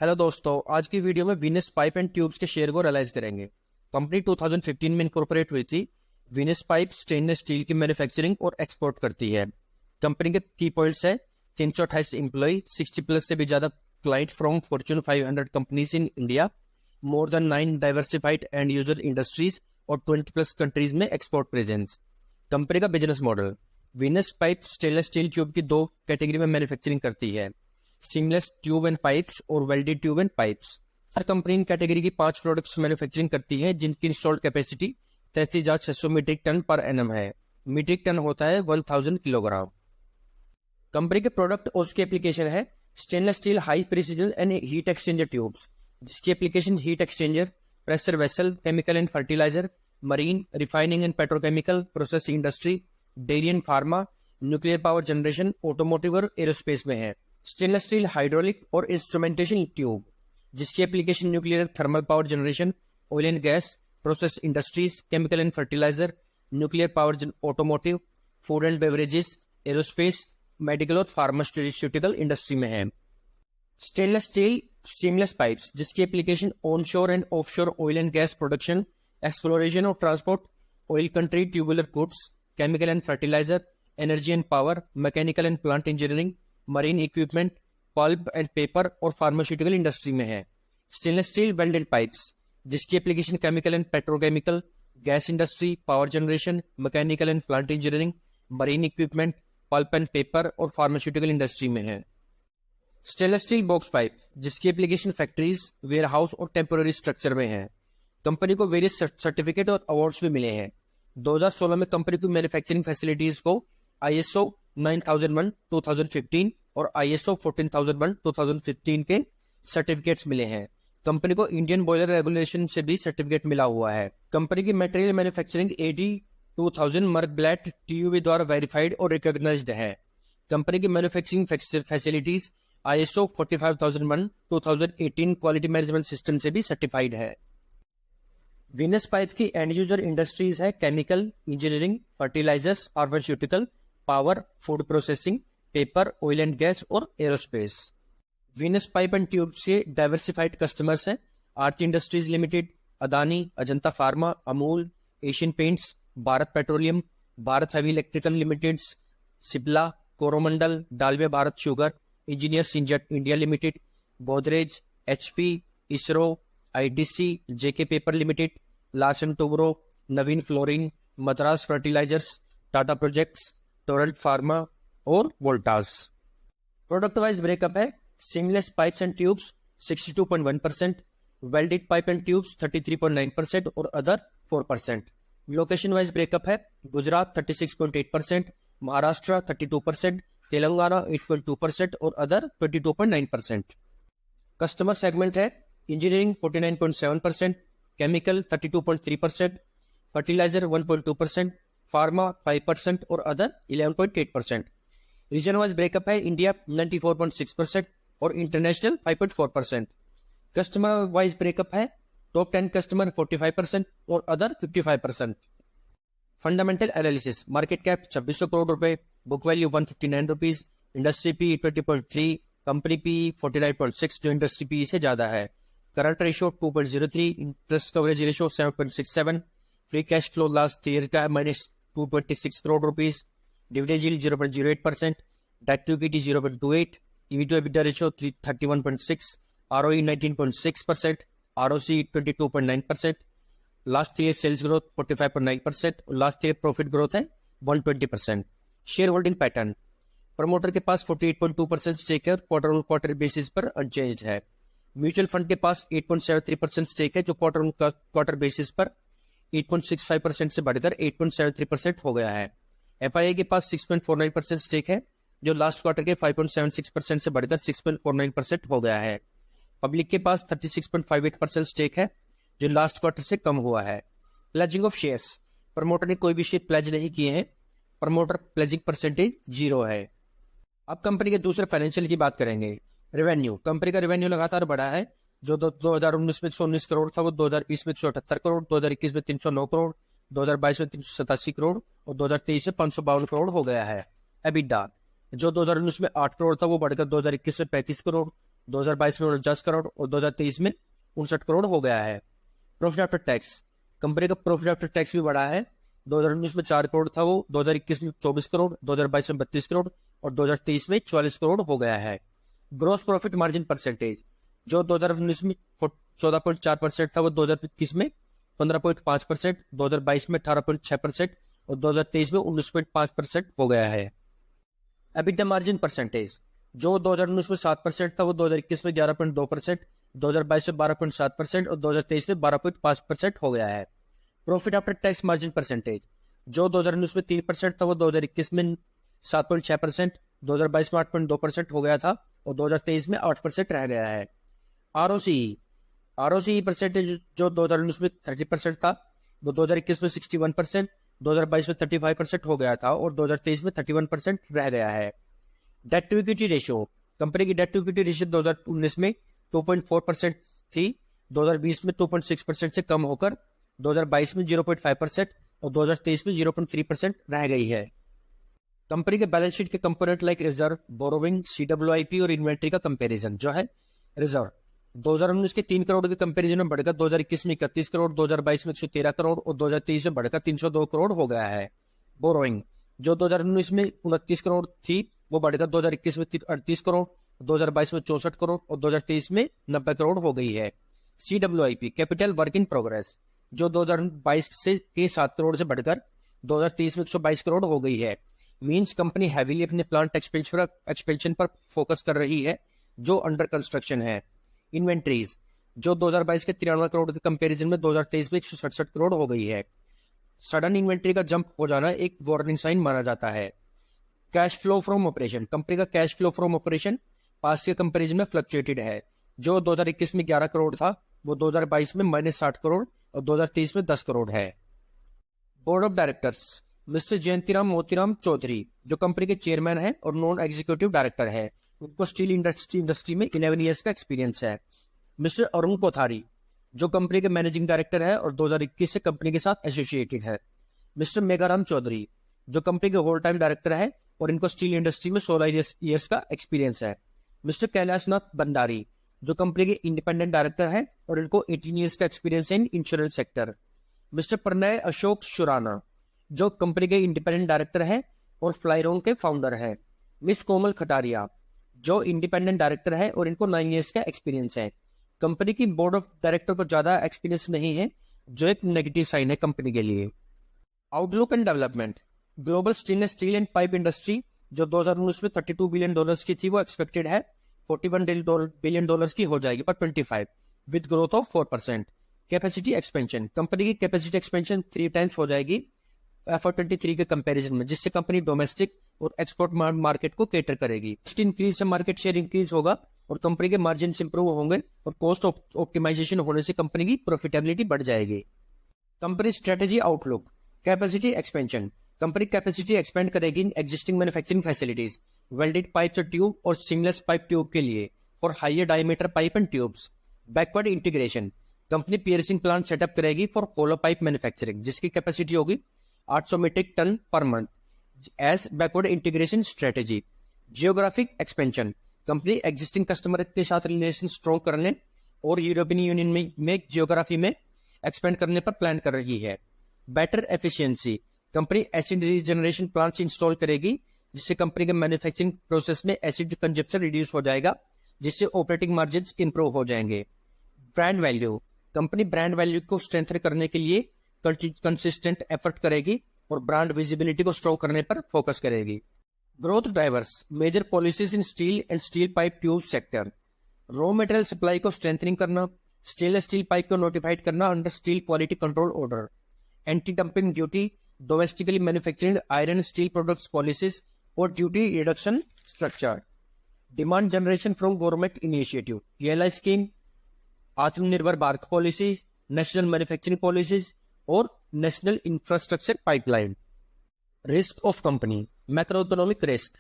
Hello दोस्तों, आज की वीडियो में वीनस पाइप एंड ट्यूब्स के शेयर को रियलाइज करेंगे। कंपनी 2015 में इनकॉर्पोरेट हुई थी। वीनस पाइप स्टेनलेस स्टील की मैन्युफैक्चरिंग और एक्सपोर्ट करती है। कंपनी के की पॉइंट्स है 328 एम्प्लॉय, 60 प्लस से भी ज्यादा clients from Fortune 500 companies in India, more than 9 diversified and user industries और 20 प्लस कंट्रीज में एक्सपोर्ट प्रेजेंस। कंपनी का business model, Venus pipe stainless steel tube की दो कैटेगरी में मैन्युफैक्चरिंग करती है, सीमलेस ट्यूब एंड पाइप्स और वेल्डेड ट्यूब एंड पाइप्स। हर कंपनी इन कैटेगरी की 5 प्रोडक्ट्स मैन्युफैक्चरिंग करती है जिनकी installed capacity 33,600 metric ton per annum है। मीट्रिक टन होता है 1000 किलोग्राम। कंपनी के प्रोडक्ट और उसकी एप्लीकेशन है stainless steel high precision and heat exchanger tubes, जिसकी application heat exchanger, pressure vessel, chemical and fertiliser, marine, refining and petrochemical, process industry, dairy and pharma, nuclear power generation, automotive और aerospace में है। Stainless steel hydraulic और instrumentation tube, जिसकी application nuclear thermal power generation, oil and gas, process industries, chemical and fertiliser, nuclear power, automotive, food and beverages, aerospace, medical और pharmaceutical industry में है। Stainless steel seamless pipes, जिसकी application onshore and offshore oil and gas production, exploration और transport, oil country tubular goods, chemical and fertiliser, energy and power, mechanical and plant engineering, marine equipment, pulp and paper और pharmaceutical industry में है। Stainless steel welded pipes, जिसकी application chemical and petrochemical, gas industry, power generation, mechanical and plant engineering, marine equipment, pulp and paper और pharmaceutical industry में है। Stainless steel box pipe, जिसकी application factories, ware house और temporary structure में है। Company को various certificate और awards भी मिले हैं। 2016 में कंपनी की मैन्युफैक्चरिंग फैसिलिटीज को ISO 9001 2015 और ISO 14001 2015 के सर्टिफिकेट्स मिले हैं। कंपनी को इंडियन बॉयलर रेगुलेशन से भी सर्टिफिकेट मिला हुआ है। कंपनी की material manufacturing AD 2000 Merkblatt TUV द्वारा वेरीफाइड और रिकॉग्नाइज्ड है। कंपनी की manufacturing facilities ISO 45001 2018 quality management system से भी सर्टिफाइड है। वीनस पाइप की एंड यूजर इंडस्ट्रीज है chemical, engineering, fertilisers, pharmaceutical, power, food processing, paper, oil and gas और aerospace. Venus Pipe and Tube से डाइवर्सिफाइड कस्टमर्स हैं Aarti Industries Limited, Adani, Ajanta Pharma, Amul, Asian Paints, Bharat Petroleum, Bharat heavy Electrical Limited, Cipla, Coromandel, डालवे Bharat Sugar, Engineers India Limited, Godrej, HP, ISRO, ITC, JK Paper Limited, Larsen Toubro, Navin Fluorine, Madras Fertilizers, Tata Projects, Torrent Pharma और Voltas. Product wise breakup है seamless pipes and tubes 62.1%, welded pipe and tubes 33.9% और other 4%। Location wise breakup है गुजरात 36.8%, महाराष्ट्र 32%, तेलंगाना 8.2% और other 22.9%। Customer segment है engineering 49.7%, chemical 32.3%, fertiliser 1.2%, pharma 5% और other 11.8%। Region wise breakup है India 94.6% और international 5.4%। Customer wise breakup है top 10 customer 45% और other 55%। Fundamental analysis, market cap 2600 crore रुपए, book value 159 rupees, industry P 20.3, company P 49.6 जो इंडस्ट्री पी से ज्यादा है। Current ratio 2.03, interest coverage ratio 7.67, free cash flow last year का -226 crore rupees, dividend yield 0.08%, debt to equity 0.28, EV to EBITDA ratio 31.6, ROE 19.6%, ROC 22.9%, last year sales growth 45.9% और last year profit growth है 120%। Share holding pattern, promoter के पास 48.2% stake है और quarter on quarter basis पर unchange है। Mutual fund के पास 8.73% stake है जो क्वार्टर ऑन क्वार्टर बेसिस पर 8.65% से बढ़कर 8.73% हो गया है। FII के पास 6.49% स्टेक है जो लास्ट क्वार्टर के 5.76% से बढ़कर 6.49% हो गया है। पब्लिक के पास 36.58% स्टेक है जो लास्ट क्वार्टर से कम हुआ है। प्लेजिंग ऑफ शेयर्स, प्रमोटर ने कोई भी शेयर प्लेज नहीं किए हैं, प्रमोटर प्लेजिंग परसेंटेज 0 है। अब कंपनी के दूसरे फाइनेंशियल की बात करेंगे। रेवेन्यू, कंपनी का रेवेन्यू लगातार बढ़ा है। जो 2019 में 119 करोड़ था वो 2020 में 178 करोड़, 2021 में 309 करोड़, 2022 में 387 करोड़ और 2023 में 552 करोड़ हो गया है। EBITDA, जो 2019 में 8 करोड़ था वो बढ़कर 2021 में 35 करोड़, 2022 में 49 करोड़ और 2023 में 59 करोड़ हो गया है। प्रॉफिट आफ्टर टैक्स, कंपनी का प्रॉफिट आफ्टर टैक्स भी बढ़ा है। 2019 में 4 करोड़ था, वो 2021 में 24 करोड़, 2022 में 32 करोड़ और 2023 में 44 करोड़ हो गया है। ग्रोस प्रॉफिट मार्जिन परसेंटेज, जो 2019 में 14.4% था, वो 2021 में 15.5%, 2022 में 18.6% और 2023 में 19.5% हो गया है। एबिटा मार्जिन परसेंटेज, जो 2019 में 7% था, वो 2021 में 11.2%, 2022 में 12.7% और 2023 में 12.5% हो गया है। Profit after tax margin percentage, जो 2019 में 3% था, वो 2021 में 7.6%, 2022 में 8.2% हो गया था और 2023 में 8% रह गया है। आरओसीई परसेंटेज, जो 2019 में 30% था, वो 2021 में 61%, 2022 में 35% हो गया था और 2023 में 31% रह गया है। Debt to equity ratio, company की डेट टू इक्विटी रेशियो 2019 में 2.4% थी, 2020 में 2.6% से कम होकर 2022 में 0.5% और 2023 में 0.3% रह गई है। कंपनी के बैलेंस शीट के component like reserve, borrowing, CWIP और इन्वेंट्री का कंपैरिजन। जो है रिजर्व 2019 के 3 करोड़ के कंपैरिजन में बढ़कर 2021 में 31 करोड़, 2022 में 113 करोड़ और 2023 में बढ़कर 302 करोड़ हो गया है। बोरोइंग, जो 2019 में 29 करोड़ थी, वो बढ़कर 2021 में 38 करोड़, 2022 में 64 करोड़ और 2023 में 90 करोड़ हो गई है। CWIP, capital work in progress, जो 2022 से के 7 करोड़ से बढ़कर 2023 में 122 करोड़ हो गई है। मींस कंपनी हैवीली अपने प्लांट एक्सपेंशन पर फोकस कर रही है जो अंडर कंस्ट्रक्शन है। इन्वेंट्रीज, जो 2022 के 93 करोड़ के कंपैरिजन में 2023 में 167 करोड़ हो गई है। सडन इन्वेंट्री का जंप हो जाना एक वार्निंग साइन माना जाता है। Cash flow from operation, company का cash flow from operation past के कंपैरिजन में फ्लक्चुएटेड है। जो 2021 में 11 करोड़ था, वो 2022 में -60 करोड़ और 2023 में 10 करोड़ है। Board of directors, mister Jayantiram Motiram Chaudhary, जो कंपनी के चेयरमैन है और नॉन एग्जीक्यूटिव डायरेक्टर है। उनको स्टील इंडस्ट्री में 11 ईयर्स का एक्सपीरियंस है। मिस्टर अरुण कोठारी, जो कंपनी के मैनेजिंग डायरेक्टर है और 2021 से कंपनी के साथ एसोसिएटेड है। मिस्टर मेघाराम चौधरी, जो कंपनी के होल टाइम डायरेक्टर है और इनको स्टील इंडस्ट्री में 16 ईयर्स का एक्सपीरियंस है। मिस्टर कैलाश नाथ भंडारी, जो कंपनी के इंडिपेंडेंट डायरेक्टर है और इनको 18 ईयर्स का एक्सपीरियंस है in insurance sector. Mister Pranay Ashok Shurana, जो कंपनी के इंडिपेंडेंट डायरेक्टर है और फ्लाईरोंग के फाउंडर है। मिस कोमल खटारिया, जो इंडिपेंडेंट डायरेक्टर है और इनको 9 ईयर्स का एक्सपीरियंस है। कंपनी की बोर्ड ऑफ डायरेक्टर को ज्यादा एक्सपीरियंस नहीं है, जो एक नेगेटिव साइन है कंपनी के लिए। Outlook and development, global stainless steel and pipe industry, जो 2019 में $32 बिलियन की थी, वो एक्सपेक्टेड है $41 बिलियन की हो जाएगी पर 25 with growth of 4%। Capacity expansion, company की कैपेसिटी एक्सपेंशन 3 टाइम्स हो जाएगी FY23 के कंपैरिजन में, जिससे कंपनी डोमेस्टिक और एक्सपोर्ट मार्केट को केटर करेगी। इंक्रीज से मार्केट शेयर इंक्रीज होगा और कंपनी के मार्जिन इंप्रूव होंगे और कॉस्ट ऑप्टिमाइजेशन होने से कंपनी की प्रॉफिटेबिलिटी बढ़ जाएगी। Company strategy outlook, capacity expansion, company capacity expand करेगी in existing manufacturing facilities, welded pipes और ट्यूब और सीमलेस पाइप ट्यूब के लिए for higher diameter pipe and tubes. Backward integration, company piercing plant setup करेगी for hollow pipe manufacturing, जिसकी capacity होगी 800 metric ton per month as backward integration strategy. Geographic expansion, company existing customer के साथ relation strong करने और European union में geography में expand करने पर प्लान कर रही है। Better efficiency, company acid regeneration plants install करेगी, जिससे कंपनी के मैन्युफैक्चरिंग प्रोसेस में एसिड कंजप्शन रिड्यूस हो जाएगा, जिससे ऑपरेटिंग मार्जिन्स इंप्रूव हो जाएंगे। Brand value, company brand value को स्ट्रेंथन करने के लिए कंसिस्टेंट एफर्ट करेगी और ब्रांड विजिबिलिटी को स्ट्रॉन्ग करने पर फोकस करेगी। Growth drivers, major policies in steel and steel pipe tube sector, raw material supply को स्ट्रेंथनिंग करना, स्टेनलेस स्टील पाइप को नोटिफाइड करना under steel quality control order, anti dumping duty, domestically manufacturing iron steel products policies और duty reduction structure. Demand generation from government initiative, PLI scheme, Atmanirbhar Bharat policy, national manufacturing policies और national infrastructure pipeline. Risk of company, macro economic risk,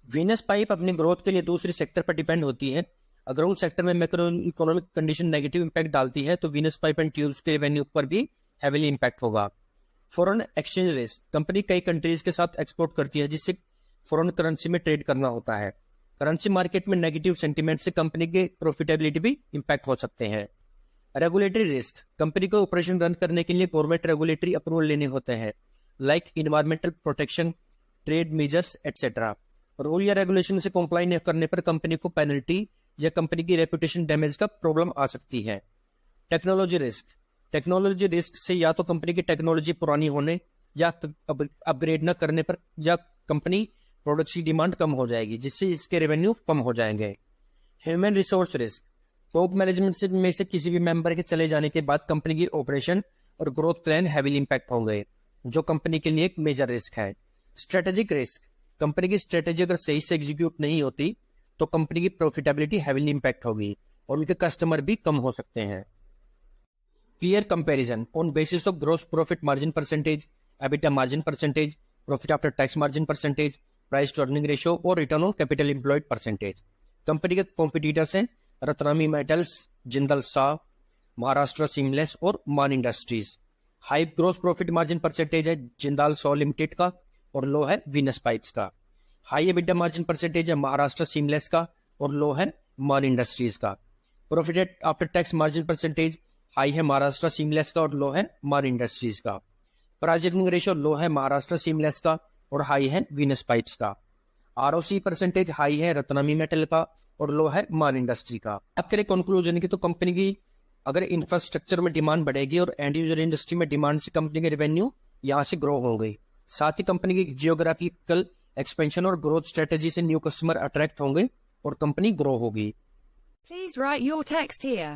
Venus pipe अपनी growth के लिए दूसरे sector पर depend होती है। अगर उन सेक्टर में macro economic condition negative impact डालती है तो वीनस पाइप एंड ट्यूब्स के रेवेन्यू पर भी हैवीली इंपैक्ट होगा। फॉरेन एक्सचेंज रिस्क, कंपनी कई कंट्रीज के साथ एक्सपोर्ट करती है, जिससे फॉरेन करेंसी में ट्रेड करना होता है। करेंसी मार्केट में नेगेटिव सेंटीमेंट से कंपनी के प्रॉफिटेबिलिटी भी इंपैक्ट हो सकते हैं। रेगुलेटरी रिस्क, कंपनी को ऑपरेशन रन करने के लिए गवर्नमेंट रेगुलेटरी अप्रूवल लेने होते हैं, like environmental protection, trade measures etcetera. Rule या रेगुलेशन से कंप्लाई नहीं करने पर कंपनी को पेनल्टी या कंपनी की रेपुटेशन डैमेज का प्रॉब्लम आ सकती है। टेक्नोलॉजी रिस्क, टेक्नोलॉजी रिस्क से या तो कंपनी की टेक्नोलॉजी पुरानी होने या अपग्रेड न करने पर या कंपनी प्रोडक्ट्स की डिमांड कम हो जाएगी, जिससे इसके रेवेन्यू कम हो जाएंगे। Human resource risk, top management में से किसी भी मेंबर के चले जाने के बाद कंपनी की ऑपरेशन और ग्रोथ प्लान हैवीली इंपैक्ट होंगे, जो कंपनी के लिए एक मेजर रिस्क है। स्ट्रेटेजिक रिस्क, कंपनी की स्ट्रेटेजी अगर सही से एग्जीक्यूट नहीं होती तो कंपनी की प्रॉफिटेबिलिटी हैवीली इंपैक्ट होगी और उनके कस्टमर भी कम हो सकते हैं। Peer comparison on basis of gross profit margin percentage, EBITDA margin percentage, profit after tax margin percentage, price to earning ratio और return on capital employed percentage। Company के competitors हैं Ratnamani Metals, Jindal Saw, Maharashtra Seamless और Maan Industries. High gross profit margin percentage है Jindal Saw Limited का और low है Venus Pipes का। High EBITDA margin percentage है महाराष्ट्र सीमलेस का और लो है मान इंडस्ट्रीज का। Profit after tax margin percentage high है महाराष्ट्र सीमलेस का और लो है मान इंडस्ट्रीज का। प्राइस अर्निंग रेशियो लो है महाराष्ट्र सीमलेस का और हाई है वीनस पाइप्स का। आरओसी परसेंटेज हाई है रत्नामी मेटल का और लो है मान इंडस्ट्री का। अब करें कंक्लूजन की, तो कंपनी की अगर इंफ्रास्ट्रक्चर में डिमांड बढ़ेगी और एंड यूजर इंडस्ट्री में डिमांड से कंपनी के रेवेन्यू यहाँ से ग्रो हो गई। साथ ही कंपनी की जियोग्राफिकल एक्सपेंशन और ग्रोथ स्ट्रेटेजी से न्यू कस्टमर अट्रैक्ट होंगे और कंपनी ग्रो होगी। Please write your text here.